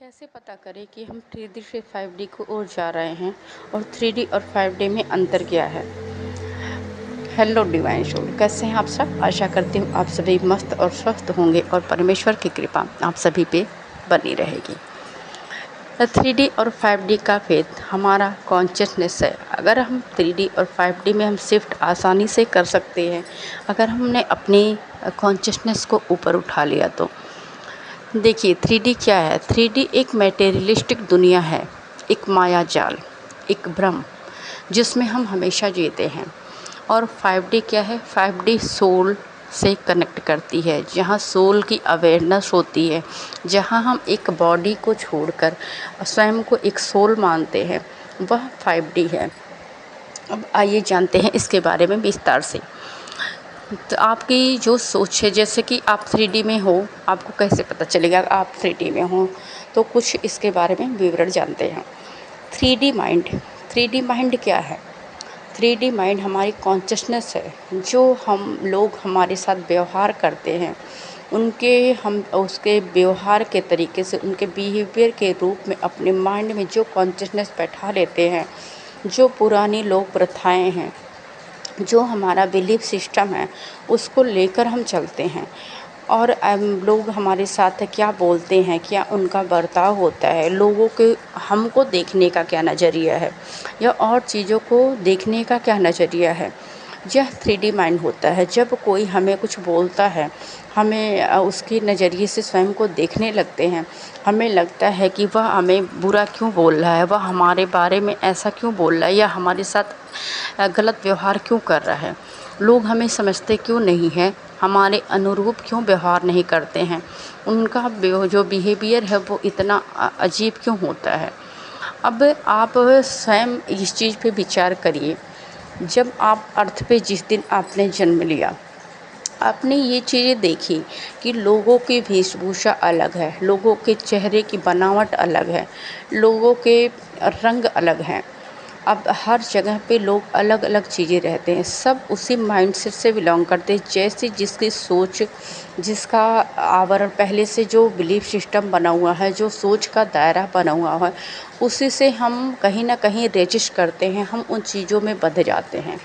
कैसे पता करें कि हम 3D से 5D की ओर जा रहे हैं और 3D और 5D में अंतर क्या है। हेलो डिवाइन सोल, कैसे हैं आप सब। आशा करती हूँ आप सभी मस्त और स्वस्थ होंगे और परमेश्वर की कृपा आप सभी पे बनी रहेगी। 3D और 5D का भेद हमारा कॉन्शियसनेस है। अगर हम 3D और 5D में हम शिफ्ट आसानी से कर सकते हैं, अगर हमने अपनी कॉन्शियसनेस को ऊपर उठा लिया तो देखिए 3D क्या है। 3D एक मटेरियलिस्टिक दुनिया है, एक माया जाल, एक भ्रम जिसमें हम हमेशा जीते हैं। और 5D क्या है। 5D सोल से कनेक्ट करती है, जहाँ सोल की अवेयरनेस होती है, जहाँ हम एक बॉडी को छोड़कर स्वयं को एक सोल मानते हैं, वह 5D है। अब आइए जानते हैं इसके बारे में विस्तार से। तो आपकी जो सोच है, जैसे कि आप 3D में हो, आपको कैसे पता चलेगा आप 3D में हो, तो कुछ इसके बारे में विवरण जानते हैं। 3D mind. 3D माइंड क्या है। 3D माइंड हमारी कॉन्शियसनेस है। जो हम लोग हमारे साथ व्यवहार करते हैं, हम उसके व्यवहार के तरीके से, उनके बिहेवियर के रूप में अपने माइंड में जो कॉन्शियसनेस बैठा लेते हैं, जो पुरानी लोक प्रथाएं हैं, जो हमारा बिलीफ सिस्टम है, उसको लेकर हम चलते हैं। और लोग हमारे साथ क्या बोलते हैं, क्या उनका बर्ताव होता है, लोगों के हमको देखने का क्या नज़रिया है, या और चीज़ों को देखने का क्या नज़रिया है, यह 3D माइंड होता है। जब कोई हमें कुछ बोलता है, हमें उसके नज़रिए से स्वयं को देखने लगते हैं, हमें लगता है कि वह हमें बुरा क्यों बोल रहा है, वह हमारे बारे में ऐसा क्यों बोल रहा है, या हमारे साथ गलत व्यवहार क्यों कर रहा है, लोग हमें समझते क्यों नहीं हैं, हमारे अनुरूप क्यों व्यवहार नहीं करते हैं, उनका जो बिहेवियर है वो इतना अजीब क्यों होता है। अब आप स्वयं इस चीज़ पे विचार करिए। जब आप अर्थ पे जिस दिन आपने जन्म लिया, आपने ये चीज़ें देखी कि लोगों की वेशभूषा अलग है, लोगों के चेहरे की बनावट अलग है, लोगों के रंग अलग हैं। अब हर जगह पे लोग अलग अलग चीज़ें रहते हैं, सब उसी माइंडसेट से बिलोंग करते हैं। जैसी जिसकी सोच, जिसका आवरण पहले से जो बिलीफ सिस्टम बना हुआ है, जो सोच का दायरा बना हुआ है, उसी से हम कहीं ना कहीं रजिस्ट करते हैं, हम उन चीज़ों में बंध जाते हैं।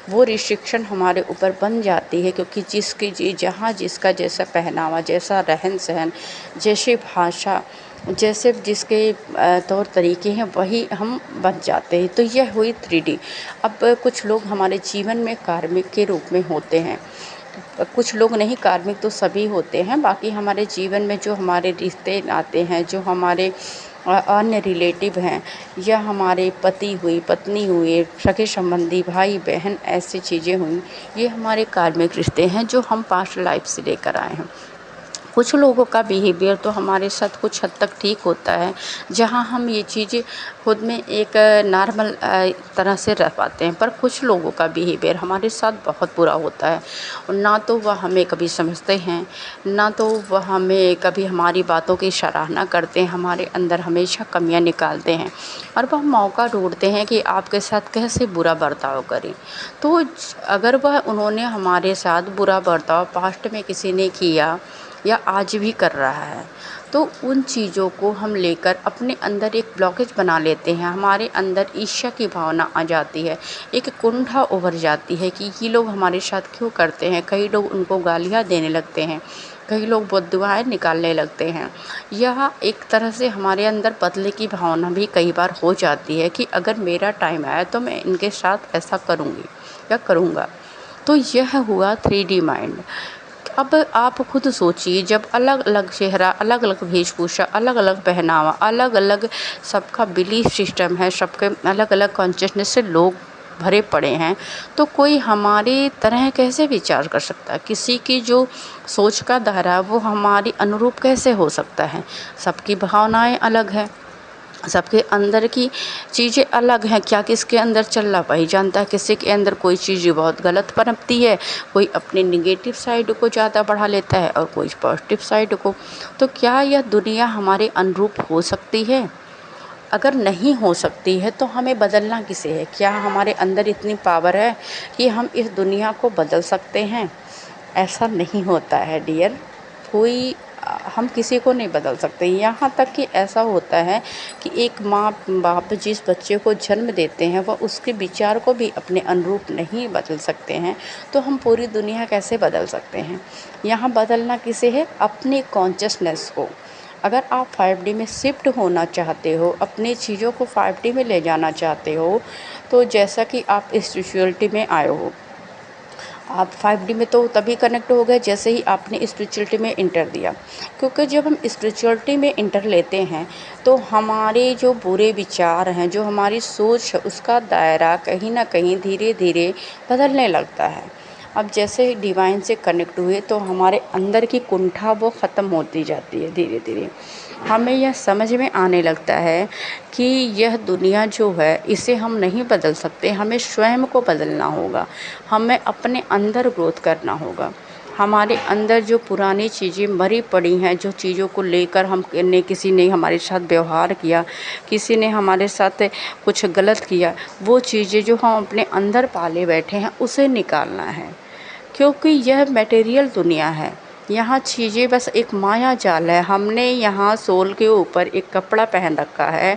वो रिस्ट्रिक्शन हमारे ऊपर बन जाती है, क्योंकि जहाँ जिसका जैसा पहनावा, जैसा रहन सहन, जैसे भाषा, जैसे जिसके तौर तरीके हैं, वही हम बन जाते हैं। तो यह हुई 3D। अब कुछ लोग हमारे जीवन में कार्मिक के रूप में होते हैं, कुछ लोग नहीं, कार्मिक तो सभी होते हैं। बाकी हमारे जीवन में जो हमारे रिश्ते नाते हैं, जो हमारे अन्य रिलेटिव हैं, या हमारे पति हुई, पत्नी हुए, सगे संबंधी, भाई बहन, ऐसी चीज़ें हुई, ये हमारे कार्मिक रिश्ते हैं जो हम पास्ट लाइफ से लेकर आए हैं। कुछ लोगों का बिहेवियर तो हमारे साथ कुछ हद तक ठीक होता है, जहाँ हम ये चीज़ें खुद में एक नॉर्मल तरह से रह पाते हैं। पर कुछ लोगों का बिहेवियर हमारे साथ बहुत बुरा होता है, और ना तो वह हमें कभी समझते हैं, ना तो वह हमें कभी हमारी बातों की सराहना करते हैं, हमारे अंदर हमेशा कमियां निकालते हैं, और वह मौका ढूंढते हैं कि आपके साथ कैसे बुरा बर्ताव करें। तो अगर वह उन्होंने हमारे साथ बुरा बर्ताव पास्ट में किसी ने किया या आज भी कर रहा है, तो उन चीज़ों को हम लेकर अपने अंदर एक ब्लॉकेज बना लेते हैं। हमारे अंदर ईर्ष्या की भावना आ जाती है, एक कुंठा उभर जाती है कि ये लोग हमारे साथ क्यों करते हैं। कई लोग उनको गालियाँ देने लगते हैं, कई लोग बद्दुआएं निकालने लगते हैं। यह एक तरह से हमारे अंदर बदले की भावना भी कई बार हो जाती है कि अगर मेरा टाइम आया तो मैं इनके साथ ऐसा करूँगी या करूँगा। तो यह हुआ 3D माइंड। अब आप खुद सोचिए, जब अलग अलग चेहरा, अलग अलग वेशभूषा, अलग अलग पहनावा, अलग अलग सबका बिलीफ सिस्टम है, सबके अलग अलग कॉन्शियसनेस से लोग भरे पड़े हैं, तो कोई हमारी तरह कैसे विचार कर सकता है। किसी की जो सोच का दायरा वो हमारी अनुरूप कैसे हो सकता है। सबकी भावनाएं अलग हैं, सबके अंदर की चीज़ें अलग हैं। क्या किसके अंदर चल रहा वही जानता है। किसी के अंदर कोई चीज़ बहुत गलत पनपती है, कोई अपने निगेटिव साइड को ज़्यादा बढ़ा लेता है और कोई पॉजिटिव साइड को। तो क्या यह दुनिया हमारे अनुरूप हो सकती है। अगर नहीं हो सकती है तो हमें बदलना किसे है। क्या हमारे अंदर इतनी पावर है कि हम इस दुनिया को बदल सकते हैं। ऐसा नहीं होता है डियर। कोई हम किसी को नहीं बदल सकते। यहाँ तक कि ऐसा होता है कि एक माँ बाप जिस बच्चे को जन्म देते हैं वह उसके विचार को भी अपने अनुरूप नहीं बदल सकते हैं, तो हम पूरी दुनिया कैसे बदल सकते हैं। यहाँ बदलना किसे है, अपनी कॉन्शियसनेस को। अगर आप 5D में शिफ्ट होना चाहते हो, अपनी चीज़ों को 5D में ले जाना चाहते हो, तो जैसा कि आप स्पिरिचुअलिटी में आए हो, आप 5D में तो तभी कनेक्ट हो गए जैसे ही आपने स्पिरिचुअलिटी में इंटर दिया। क्योंकि जब हम स्पिरिचुअलिटी में इंटर लेते हैं तो हमारे जो बुरे विचार हैं, जो हमारी सोच है, उसका दायरा कहीं ना कहीं धीरे धीरे बदलने लगता है। अब जैसे डिवाइन से कनेक्ट हुए तो हमारे अंदर की कुंठा वो ख़त्म होती जाती है धीरे धीरे। हमें यह समझ में आने लगता है कि यह दुनिया जो है इसे हम नहीं बदल सकते, हमें स्वयं को बदलना होगा, हमें अपने अंदर ग्रोथ करना होगा। हमारे अंदर जो पुरानी चीज़ें मरी पड़ी हैं, जो चीज़ों को लेकर किसी ने हमारे साथ व्यवहार किया, किसी ने हमारे साथ कुछ गलत किया, वो चीज़ें जो हम अपने अंदर पाले बैठे हैं उसे निकालना है। क्योंकि यह मटेरियल दुनिया है, यहाँ चीज़ें बस एक माया जाल है। हमने यहाँ सोल के ऊपर एक कपड़ा पहन रखा है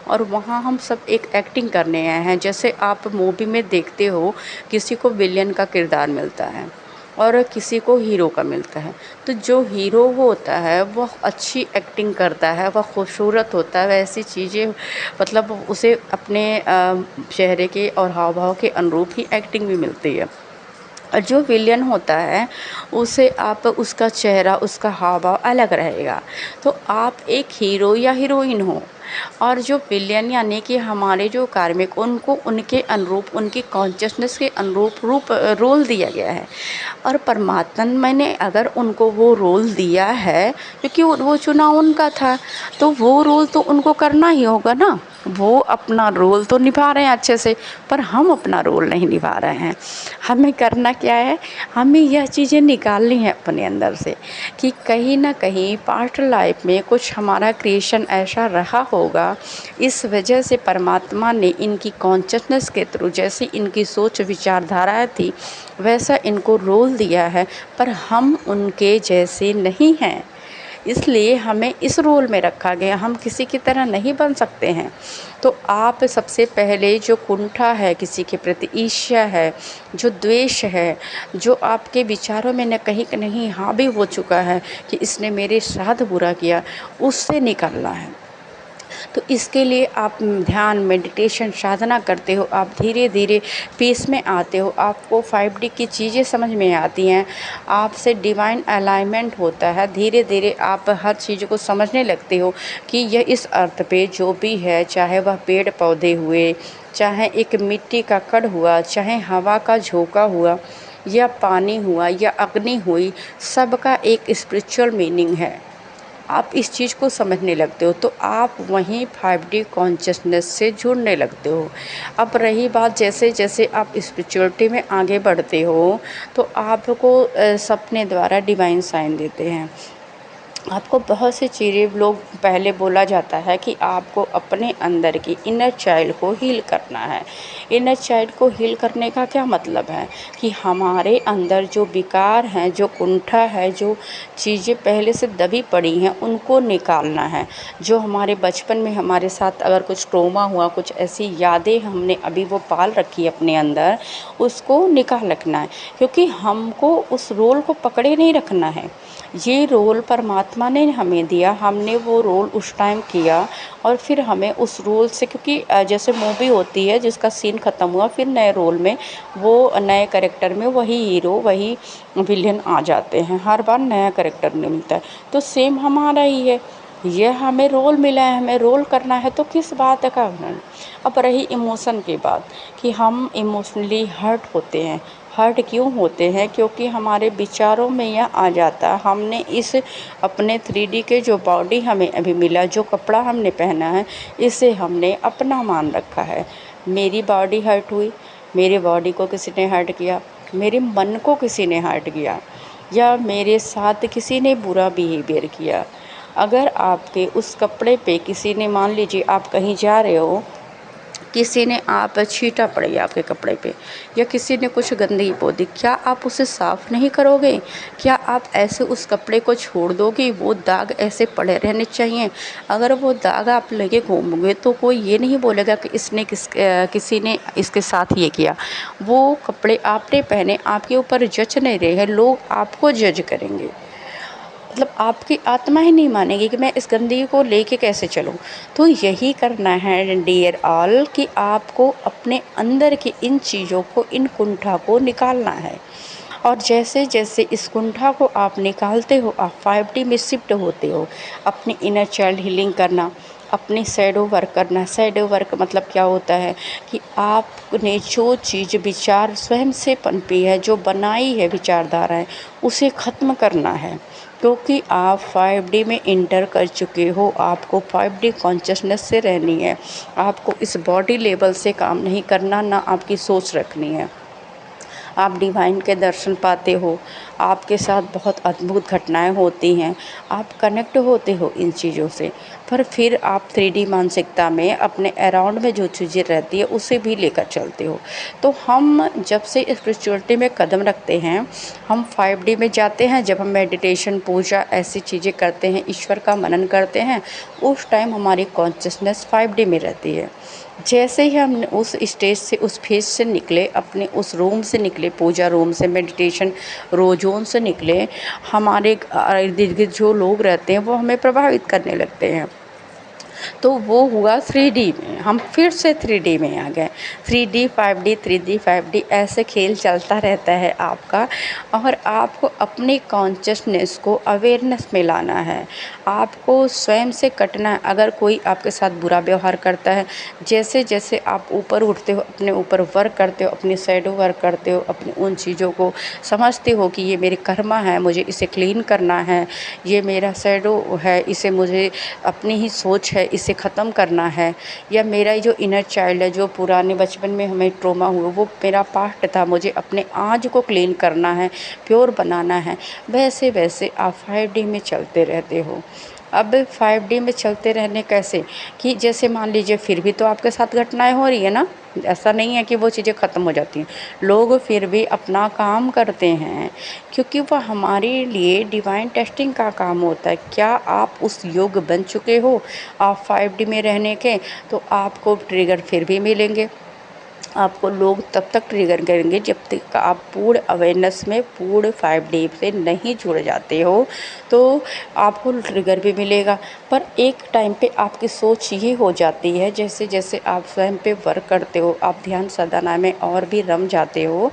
और वहाँ हम सब एक एक्टिंग करने आए हैं। जैसे आप मूवी में देखते हो, किसी को विलेन का किरदार मिलता है और किसी को हीरो का मिलता है, तो जो हीरो होता है वह अच्छी एक्टिंग करता है, वह खूबसूरत होता है, वैसी चीज़ें मतलब उसे अपने चेहरे के और हाव भाव के अनुरूप ही एक्टिंग भी मिलती है। और जो विलियन होता है उसे आप उसका चेहरा, उसका हाव भाव अलग रहेगा। तो आप एक हीरो या हीरोइन हो, और जो विलियन यानी कि हमारे जो कार्मिक, उनको उनके अनुरूप, उनकी कॉन्शियसनेस के अनुरूप रोल दिया गया है। और परमात्मा ने अगर उनको वो रोल दिया है, क्योंकि वो चुनाव उनका था, तो वो रोल तो उनको करना ही होगा ना। वो अपना रोल तो निभा रहे हैं अच्छे से, पर हम अपना रोल नहीं निभा रहे हैं। हमें करना क्या है, हमें यह चीज़ें निकालनी है अपने अंदर से कि कहीं ना कहीं पास्ट लाइफ में कुछ हमारा क्रिएशन ऐसा रहा होगा, इस वजह से परमात्मा ने इनकी कॉन्शियसनेस के थ्रू, जैसी इनकी सोच विचारधाराएं थी वैसा इनको रोल दिया है, पर हम उनके जैसे नहीं हैं, इसलिए हमें इस रोल में रखा गया। हम किसी की तरह नहीं बन सकते हैं। तो आप सबसे पहले जो कुंठा है, किसी के प्रति ईर्ष्या है, जो द्वेष है, जो आपके विचारों में न कहीं नहीं हावी हो चुका है कि इसने मेरे साथ बुरा किया, उससे निकलना है। तो इसके लिए आप ध्यान, मेडिटेशन, साधना करते हो, आप धीरे धीरे पीस में आते हो, आपको 5D की चीज़ें समझ में आती हैं, आपसे डिवाइन अलाइनमेंट होता है, धीरे धीरे आप हर चीज़ को समझने लगते हो कि यह इस अर्थ पे जो भी है, चाहे वह पेड़ पौधे हुए, चाहे एक मिट्टी का कण हुआ, चाहे हवा का झोंका हुआ, या पानी हुआ, या अग्नि हुई, सबका एक स्पिरिचुअल मीनिंग है। आप इस चीज़ को समझने लगते हो तो आप वहीं 5D कॉन्शियसनेस से जुड़ने लगते हो। अब रही बात, जैसे जैसे आप स्पिरिचुअलिटी में आगे बढ़ते हो तो आपको सपने द्वारा डिवाइन साइन देते हैं। आपको बहुत सी चीज़ें, लोग पहले बोला जाता है कि आपको अपने अंदर की इनर चाइल्ड को हील करना है। इनर चाइल्ड को हील करने का क्या मतलब है कि हमारे अंदर जो विकार हैं, जो कुंठा है, जो चीज़ें पहले से दबी पड़ी हैं, उनको निकालना है। जो हमारे बचपन में हमारे साथ अगर कुछ ट्रॉमा हुआ, कुछ ऐसी यादें हमने अभी वो पाल रखी है अपने अंदर, उसको निकाल रखना है। क्योंकि हमको उस रोल को पकड़े नहीं रखना है। ये रोल परमात्मा ने हमें दिया, हमने वो रोल उस टाइम किया, और फिर हमें उस रोल से, क्योंकि जैसे मूवी होती है जिसका सीन ख़त्म हुआ, फिर नए रोल में, वो नए कैरेक्टर में वही हीरो, वही विलेन आ जाते हैं, हर बार नया कैरेक्टर नहीं मिलता है। तो सेम हमारा ही है, यह हमें रोल मिला है, हमें रोल करना है, तो किस बात का नहीं। अब रही इमोशन की बात कि हम इमोशनली हर्ट होते हैं। हर्ट क्यों होते हैं? क्योंकि हमारे विचारों में यह आ जाता, हमने इस अपने 3D के जो बॉडी हमें अभी मिला, जो कपड़ा हमने पहना है, इसे हमने अपना मान रखा है। मेरी बॉडी हर्ट हुई, मेरे बॉडी को किसी ने हर्ट किया, मेरे मन को किसी ने हर्ट किया, या मेरे साथ किसी ने बुरा बिहेवियर किया। अगर आपके उस कपड़े पे किसी ने, मान लीजिए आप कहीं जा रहे हो किसी ने आप छींटा पड़ गया आपके कपड़े पे, या किसी ने कुछ गंदगी बो दी, क्या आप उसे साफ़ नहीं करोगे? क्या आप ऐसे उस कपड़े को छोड़ दोगे? वो दाग ऐसे पड़े रहने चाहिए। अगर वो दाग आप लेके घूमोगे तो कोई ये नहीं बोलेगा कि किसी ने इसके साथ ये किया। वो कपड़े आपने पहने, आपके ऊपर जच नहीं रहे हैं, लोग आपको जज करेंगे। मतलब आपकी आत्मा ही नहीं मानेगी कि मैं इस गंदगी को लेके कैसे चलूँ। तो यही करना है डियर ऑल, कि आपको अपने अंदर की इन चीज़ों को, इन कुंठा को निकालना है। और जैसे जैसे इस कुंठा को आप निकालते हो, आप 5D में शिफ्ट होते हो। अपनी इनर चाइल्ड हीलिंग करना, अपनी शैडो वर्क करना। शैडो वर्क मतलब क्या होता है कि आपने जो चीज़ विचार स्वयं से पनपी है, जो बनाई है विचारधाराएं, उसे ख़त्म करना है। क्योंकि आप 5D में इंटर कर चुके हो, आपको 5D कॉन्शियसनेस से रहनी है। आपको इस बॉडी लेवल से काम नहीं करना, ना आपकी सोच रखनी है। आप डिवाइन के दर्शन पाते हो, आपके साथ बहुत अद्भुत घटनाएं होती हैं, आप कनेक्ट होते हो इन चीज़ों से। पर फिर आप 3D मानसिकता में अपने अराउंड में जो चीज़ें रहती है उसे भी लेकर चलते हो। तो हम जब से स्पिरिचुअलिटी में कदम रखते हैं, हम 5D में जाते हैं। जब हम मेडिटेशन, पूजा ऐसी चीज़ें करते हैं, ईश्वर का मनन करते हैं, उस टाइम हमारी कॉन्शियसनेस 5D में रहती है। जैसे ही हम उस स्टेज से, उस फेज से निकले, अपने उस रूम से निकले, पूजा रूम से, मेडिटेशन जोन से निकले, हमारे इर्द गिर्द जो लोग रहते हैं वो हमें प्रभावित करने लगते हैं। तो वो हुआ 3D में, हम फिर से 3D में आ गए। 3D 5D 3D 5D ऐसे खेल चलता रहता है आपका। और आपको अपनी कॉन्शियसनेस को अवेयरनेस में लाना है। आपको स्वयं से कटना है। अगर कोई आपके साथ बुरा व्यवहार करता है, जैसे जैसे आप ऊपर उठते हो, अपने ऊपर वर्क करते हो, अपनी शैडो वर्क करते हो, अपनी उन चीज़ों को समझते हो कि ये मेरे कर्मा है, मुझे इसे क्लीन करना है, ये मेरा शैडो है, इसे मुझे अपनी ही सोच है, इसे ख़त्म करना है, या मेरा जो इनर चाइल्ड है, जो पुराने बचपन में हमें ट्रॉमा हुआ, वो मेरा पास्ट था, मुझे अपने आज को क्लीन करना है, प्योर बनाना है। वैसे वैसे आप 5D में चलते रहते हो। अब 5D में चलते रहने कैसे, कि जैसे मान लीजिए फिर भी तो आपके साथ घटनाएं हो रही है ना, ऐसा नहीं है कि वो चीज़ें ख़त्म हो जाती हैं। लोग फिर भी अपना काम करते हैं, क्योंकि वह हमारे लिए डिवाइन टेस्टिंग का काम होता है। क्या आप उस योग बन चुके हो आप 5D में रहने के? तो आपको ट्रिगर फिर भी मिलेंगे। आपको लोग तब तक ट्रिगर करेंगे जब तक आप पूर्ण अवेयरनेस में, पूर्ण 5D से नहीं जुड़ जाते हो, तो आपको ट्रिगर भी मिलेगा। पर एक टाइम पे आपकी सोच ये हो जाती है, जैसे जैसे आप स्वयं पे वर्क करते हो, आप ध्यान साधना में और भी रम जाते हो,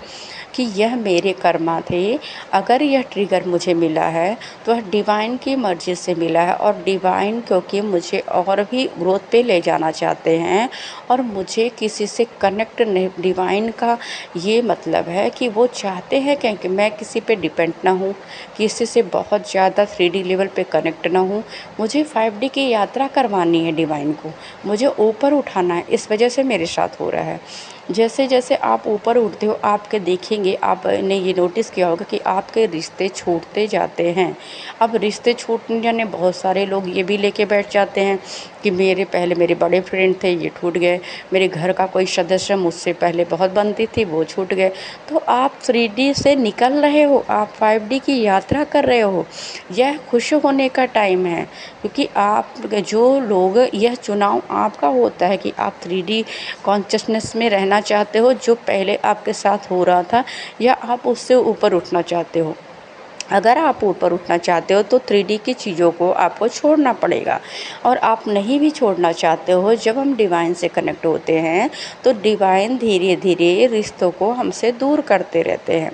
कि यह मेरे कर्मा थे। अगर यह ट्रिगर मुझे मिला है तो वह डिवाइन की मर्ज़ी से मिला है, और डिवाइन क्योंकि मुझे और भी ग्रोथ पे ले जाना चाहते हैं, और मुझे किसी से कनेक्ट नहीं। डिवाइन का ये मतलब है कि वो चाहते हैं कि मैं किसी पे डिपेंड ना हूँ, किसी से बहुत ज़्यादा 3D लेवल पे कनेक्ट ना हूँ। मुझे 5D की यात्रा करवानी है, डिवाइन को मुझे ऊपर उठाना है, इस वजह से मेरे साथ हो रहा है। जैसे जैसे आप ऊपर उठते हो, आपके देखेंगे, आपने ये नोटिस किया होगा कि आपके रिश्ते छूटते जाते हैं। अब रिश्ते छूटने जाने, बहुत सारे लोग ये भी लेके बैठ जाते हैं कि पहले मेरे बड़े फ्रेंड थे, ये छूट गए, मेरे घर का कोई सदस्य मुझसे पहले बहुत बनती थी, वो छूट गए। तो आप 3D से निकल रहे हो, आप 5D की यात्रा कर रहे हो। यह खुश होने का टाइम है, क्योंकि आप जो लोग, यह चुनाव आपका होता है कि आप 3D कॉन्शियसनेस में रहना चाहते हो, जो पहले आपके साथ हो रहा था, या आप उससे ऊपर उठना चाहते हो। अगर आप ऊपर उठना चाहते हो तो 3D की चीज़ों को आपको छोड़ना पड़ेगा। और आप नहीं भी छोड़ना चाहते हो, जब हम डिवाइन से कनेक्ट होते हैं तो डिवाइन धीरे धीरे रिश्तों को हमसे दूर करते रहते हैं।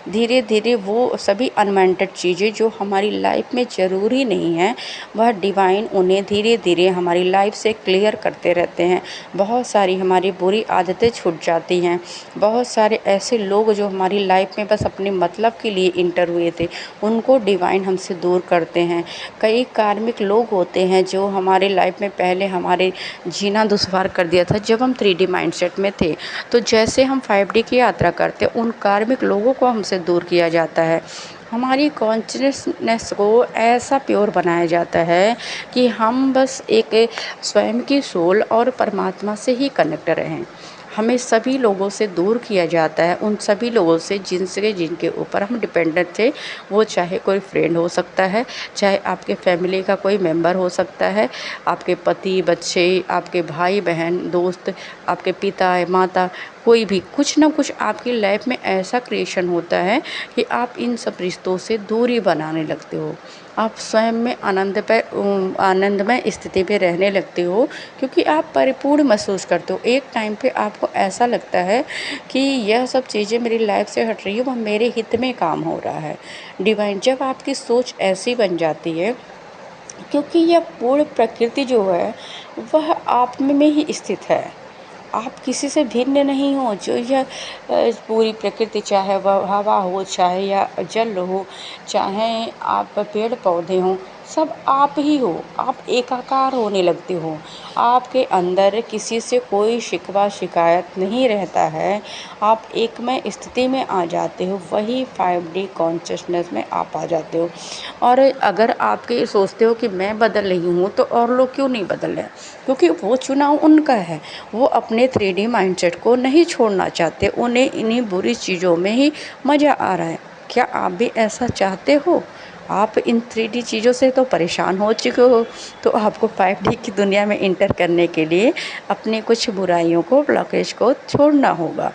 धीरे धीरे वो सभी अनवांटेड चीज़ें जो हमारी लाइफ में ज़रूरी नहीं है, वह डिवाइन उन्हें धीरे धीरे हमारी लाइफ से क्लियर करते रहते हैं। बहुत सारी हमारी बुरी आदतें छूट जाती हैं। बहुत सारे ऐसे लोग जो हमारी लाइफ में बस अपने मतलब के लिए इंटर हुए थे, उनको डिवाइन हमसे दूर करते हैं। कई कार्मिक लोग होते हैं जो हमारे लाइफ में पहले हमारे जीना दुश्वार कर दिया था, जब हम 3D माइंडसेट में थे। तो जैसे हम 5D की यात्रा करते हैं, उन कार्मिक लोगों को हमसे दूर किया जाता है। हमारी कॉन्शसनेस को ऐसा प्योर बनाया जाता है कि हम बस एक स्वयं की सोल और परमात्मा से ही कनेक्ट रहें। हमें सभी लोगों से दूर किया जाता है, उन सभी लोगों से जिनके ऊपर हम डिपेंडेंट थे। वो चाहे कोई फ्रेंड हो सकता है, चाहे आपके फैमिली का कोई मेंबर हो सकता है, आपके पति, बच्चे, आपके भाई बहन, दोस्त, आपके पिता माता, कोई भी कुछ ना कुछ आपकी लाइफ में ऐसा क्रिएशन होता है कि आप इन सब रिश्तों से दूरी बनाने लगते हो। आप स्वयं में आनंदमय स्थिति पे रहने लगते हो, क्योंकि आप परिपूर्ण महसूस करते हो। एक टाइम पे आपको ऐसा लगता है कि यह सब चीज़ें मेरी लाइफ से हट रही है, वह मेरे हित में काम हो रहा है। डिवाइन जब आपकी सोच ऐसी बन जाती है, क्योंकि यह पूर्ण प्रकृति जो है वह आप में ही स्थित है। आप किसी से भिन्न नहीं हो। जो यह पूरी प्रकृति, चाहे वह हवा हो, चाहे या जल हो, चाहे आप पेड़ पौधे हों, सब आप ही हो। आप एकाकार होने लगते हो। आपके अंदर किसी से कोई शिकवा शिकायत नहीं रहता है। आप एकमय स्थिति में आ जाते हो, वही 5D कॉन्शसनेस में आप आ जाते हो। और अगर आप ये सोचते हो कि मैं बदल रही हूँ, तो और लोग क्यों नहीं बदल रहे? क्योंकि वो चुनाव उनका है। वो अपने 3D माइंडसेट को नहीं छोड़ना चाहते, उन्हें इन्हीं बुरी चीज़ों में ही मज़ा आ रहा है। क्या आप भी ऐसा चाहते हो? आप इन 3D चीज़ों से तो परेशान हो चुके हो, तो आपको 5D की दुनिया में इंटर करने के लिए अपनी कुछ बुराइयों को, ब्लॉकेज को छोड़ना होगा।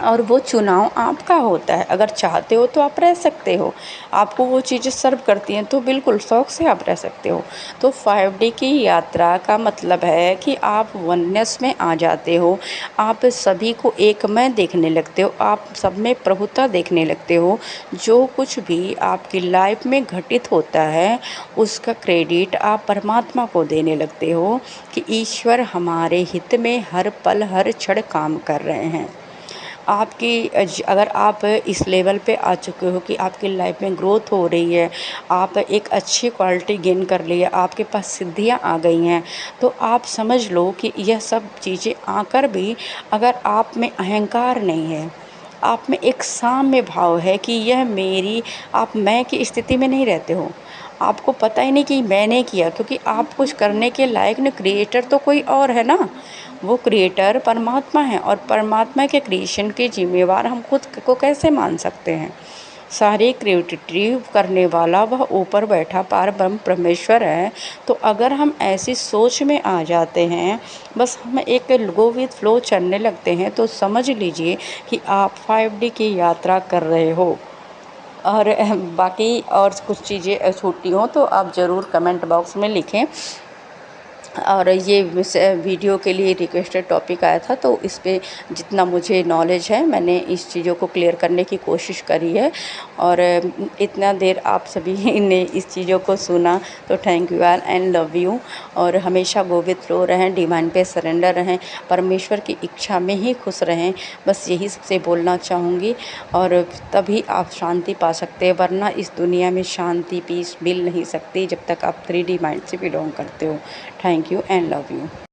और वो चुनाव आपका होता है। अगर चाहते हो तो आप रह सकते हो। आपको वो चीज़ें सर्व करती हैं तो बिल्कुल शौक़ से आप रह सकते हो। तो 5D की यात्रा का मतलब है कि आप वननेस में आ जाते हो। आप सभी को एकमय देखने लगते हो। आप सब में प्रभुता देखने लगते हो। जो कुछ भी आपकी लाइफ में घटित होता है, उसका क्रेडिट आप परमात्मा को देने लगते हो कि ईश्वर हमारे हित में हर पल हर क्षण काम कर रहे हैं। अगर आप इस लेवल पे आ चुके हो कि आपकी लाइफ में ग्रोथ हो रही है, आप एक अच्छी क्वालिटी गेन कर ली है, आपके पास सिद्धियाँ आ गई हैं, तो आप समझ लो कि यह सब चीज़ें आकर भी अगर आप में अहंकार नहीं है, आप में एक साम्य भाव है कि यह मेरी, आप मैं की स्थिति में नहीं रहते हो। आपको पता ही नहीं कि मैंने किया, क्योंकि आप कुछ करने के लायक नहीं। क्रिएटर तो कोई और है ना। वो क्रिएटर परमात्मा है, और परमात्मा के क्रिएशन के जिम्मेवार हम खुद को कैसे मान सकते हैं? सारी क्रिएटिविटी करने वाला वह ऊपर बैठा पार ब्रह्म परमेश्वर है। तो अगर हम ऐसी सोच में आ जाते हैं, बस हम एक गो विथ फ्लो चलने लगते हैं, तो समझ लीजिए कि आप 5D की यात्रा कर रहे हो। और बाकी और कुछ चीज़ें छूटी हों तो आप ज़रूर कमेंट बॉक्स में लिखें। और ये वीडियो के लिए रिक्वेस्टेड टॉपिक आया था, तो इस पे जितना मुझे नॉलेज है मैंने इस चीज़ों को क्लियर करने की कोशिश करी है। और इतना देर आप सभी ने इस चीज़ों को सुना, तो थैंक यू यार एंड लव यू। और हमेशा गो विथ फ्लो रहें, डिवाइन पे सरेंडर रहें, परमेश्वर की इच्छा में ही खुश रहें। बस यही सबसे बोलना चाहूँगी, और तभी आप शांति पा सकते हैं। वरना इस दुनिया में शांति, पीस मिल नहीं सकती जब तक आप 3D माइंड से बिलोंग करते हो। Thank you and love you.